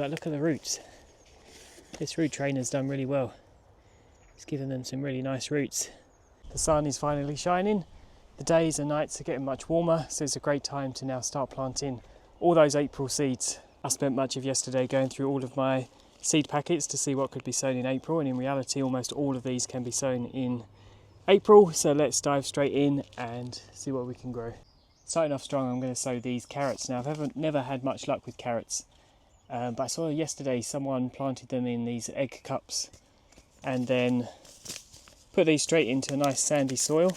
But look at the roots. This root trainer's done really well. It's given them some really nice roots. The sun is finally shining. The days and nights are getting much warmer, so it's a great time to now start planting all those April seeds. I spent much of yesterday going through all of my seed packets to see what could be sown in April, and in reality almost all of these can be sown in April, so let's dive straight in and see what we can grow. Starting off strong, I'm going to sow these carrots. Now I've never had much luck with carrots, but I saw yesterday someone planted them in these egg cups and then put these straight into a nice sandy soil,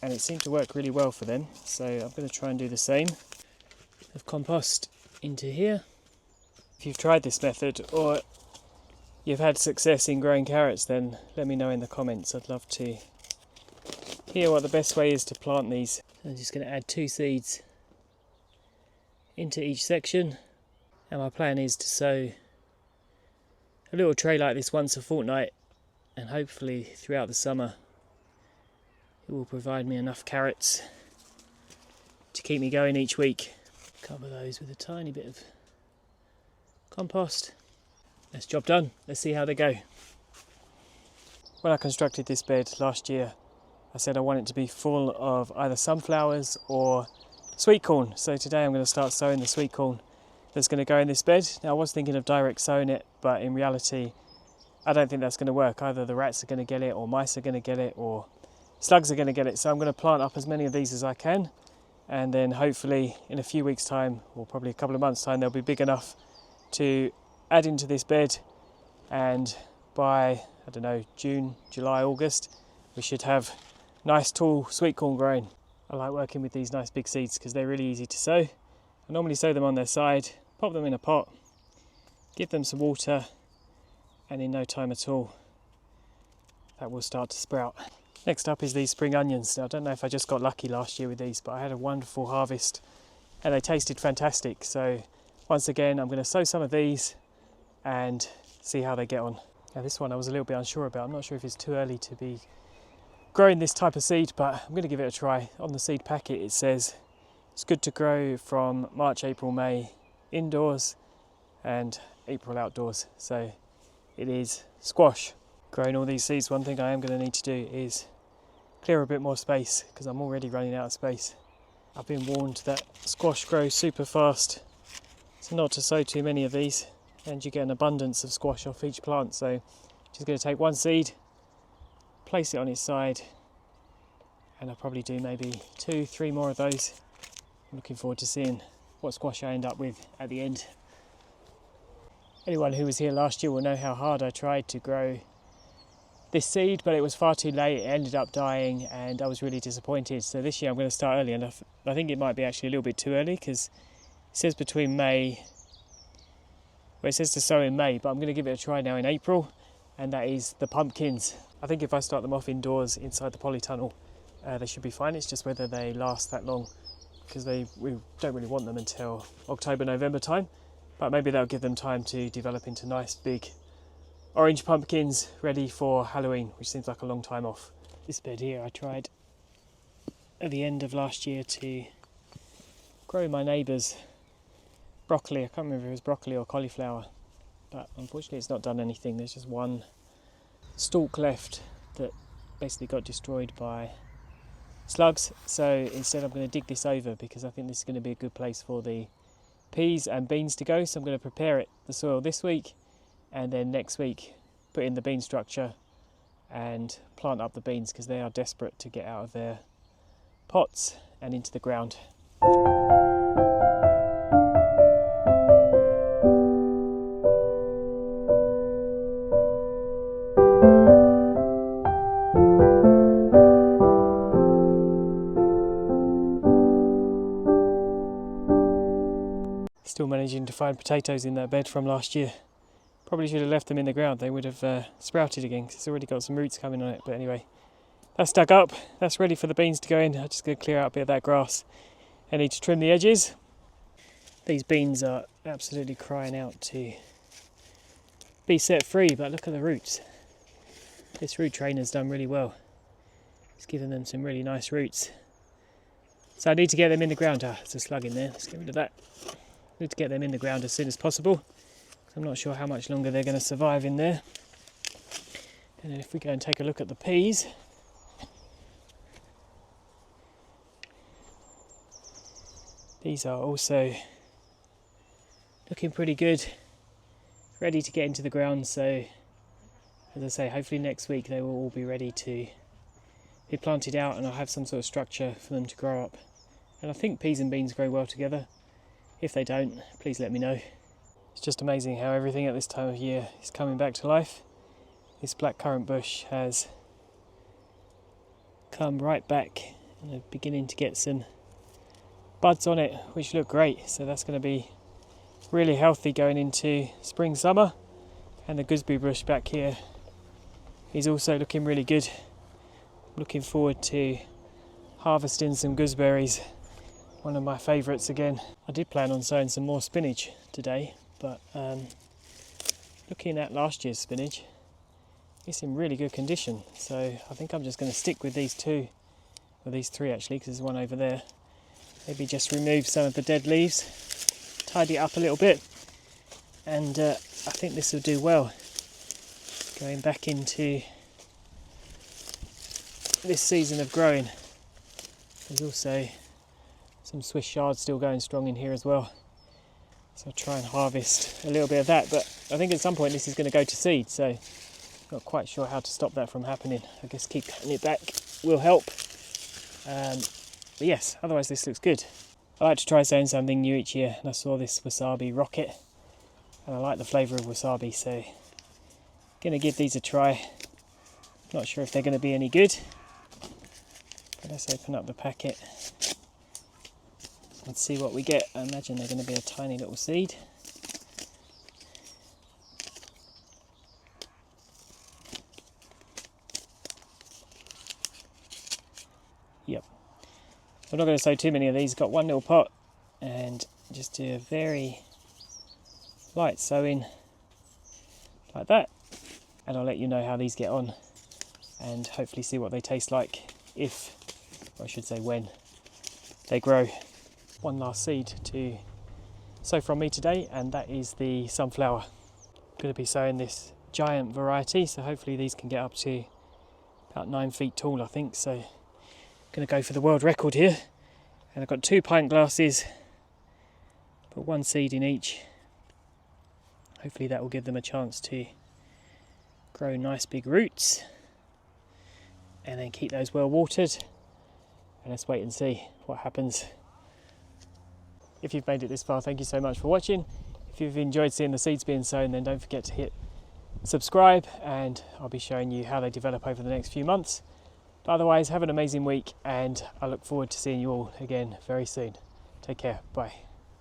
and it seemed to work really well for them, so I'm going to try and do the same. Of compost into here. If you've tried this method or you've had success in growing carrots, then let me know in the comments. I'd love to hear what the best way is to plant these. I'm just going to add 2 seeds into each section, and my plan is to sow a little tray like this once a fortnight, and hopefully throughout the summer it will provide me enough carrots to keep me going each week. Cover those with a tiny bit of compost. That's job done. Let's see how they go. When I constructed this bed last year, I said I want it to be full of either sunflowers or sweet corn. So today I'm going to start sowing the sweet corn that's going to go in this bed. Now I was thinking of direct sowing it, but in reality I don't think that's going to work. Either the rats are going to get it, or mice are going to get it, or slugs are going to get it. So I'm going to plant up as many of these as I can, and then hopefully in a few weeks time, or probably a couple of months time, they'll be big enough to add into this bed, and by, I don't know, June, July, August, we should have nice tall sweet corn growing. I like working with these nice big seeds because they're really easy to sow. I normally sow them on their side, pop them in a pot, give them some water, and in no time at all that will start to sprout. Next up is these spring onions. Now I don't know if I just got lucky last year with these, but I had a wonderful harvest and they tasted fantastic. So once again I'm going to sow some of these and see how they get on. Now this one I was a little bit unsure about. I'm not sure if it's too early to be growing this type of seed, but I'm going to give it a try. On the seed packet it says it's good to grow from March, April, May indoors and April outdoors. So it is squash. Growing all these seeds, one thing I am going to need to do is clear a bit more space because I'm already running out of space. I've been warned that squash grows super fast, so not to sow too many of these, and you get an abundance of squash off each plant. So just going to take one seed, place it on its side, and I'll probably do maybe 2-3 more of those. I'm looking forward to seeing what squash I end up with at the end. Anyone who was here last year will know how hard I tried to grow this seed, but it was far too late. It ended up dying and I was really disappointed. So this year I'm going to start early, and I think it might be actually a little bit too early because it says between May, well, it says to sow in May, but I'm going to give it a try now in April, and that is the pumpkins. I think if I start them off indoors inside the polytunnel, they should be fine. It's just whether they last that long, because we don't really want them until October, November time. But maybe that'll give them time to develop into nice big orange pumpkins ready for Halloween, which seems like a long time off. This bed here I tried at the end of last year to grow my neighbour's broccoli. I can't remember if it was broccoli or cauliflower, but unfortunately it's not done anything. There's just one stalk left that basically got destroyed by slugs. So instead I'm going to dig this over because I think this is going to be a good place for the peas and beans to go. So I'm going to prepare the soil this week, and then next week put in the bean structure and plant up the beans because they are desperate to get out of their pots and into the ground. Still managing to find potatoes in that bed from last year. Probably should have left them in the ground. They would have sprouted again because it's already got some roots coming on it. But anyway, that's dug up. That's ready for the beans to go in. I'm just going to clear out a bit of that grass. I need to trim the edges. These beans are absolutely crying out to be set free, but look at the roots. This root trainer's done really well. It's given them some really nice roots. So I need to get them in the ground. There's a slug in there. Let's get rid of that. I need to get them in the ground as soon as possible. I'm not sure how much longer they're going to survive in there. And then if we go and take a look at the peas, these are also looking pretty good, ready to get into the ground. So as I say, hopefully next week they will all be ready to be planted out and I'll have some sort of structure for them to grow up. And I think peas and beans grow well together. If they don't, please let me know. It's just amazing how everything at this time of year is coming back to life. This blackcurrant bush has come right back and they're beginning to get some buds on it, which look great. So that's going to be really healthy going into spring, summer. And the gooseberry bush back here is also looking really good. Looking forward to harvesting some gooseberries, one of my favourites again. I did plan on sowing some more spinach today, but looking at last year's spinach, it's in really good condition. So I think I'm just going to stick with these two, or these three actually, because there's one over there. Maybe just remove some of the dead leaves, tidy it up a little bit, and I think this will do well. Going back into this season of growing. There's also some Swiss chard still going strong in here as well. So I'll try and harvest a little bit of that, but I think at some point this is going to go to seed, so not quite sure how to stop that from happening. I guess keep cutting it back will help. But yes, otherwise this looks good. I like to try sowing something new each year, and I saw this wasabi rocket and I like the flavour of wasabi, so going to give these a try. Not sure if they're going to be any good, but let's open up the packet and see what we get. I imagine they're going to be a tiny little seed. Yep. I'm not going to sow too many of these. Got one little pot and just do a very light sowing like that, and I'll let you know how these get on and hopefully see what they taste like if, or I should say when, they grow. One last seed to sow from me today, and that is the sunflower. I'm going to be sowing this giant variety, so hopefully these can get up to about 9 feet tall, I think. So I'm going to go for the world record here, and I've got 2 pint glasses, put 1 seed in each. Hopefully that will give them a chance to grow nice big roots and then keep those well watered, and let's wait and see what happens. If you've made it this far, thank you so much for watching. If you've enjoyed seeing the seeds being sown, then don't forget to hit subscribe, and I'll be showing you how they develop over the next few months. But otherwise, have an amazing week, and I look forward to seeing you all again very soon. Take care, bye.